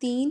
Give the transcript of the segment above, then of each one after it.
3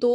2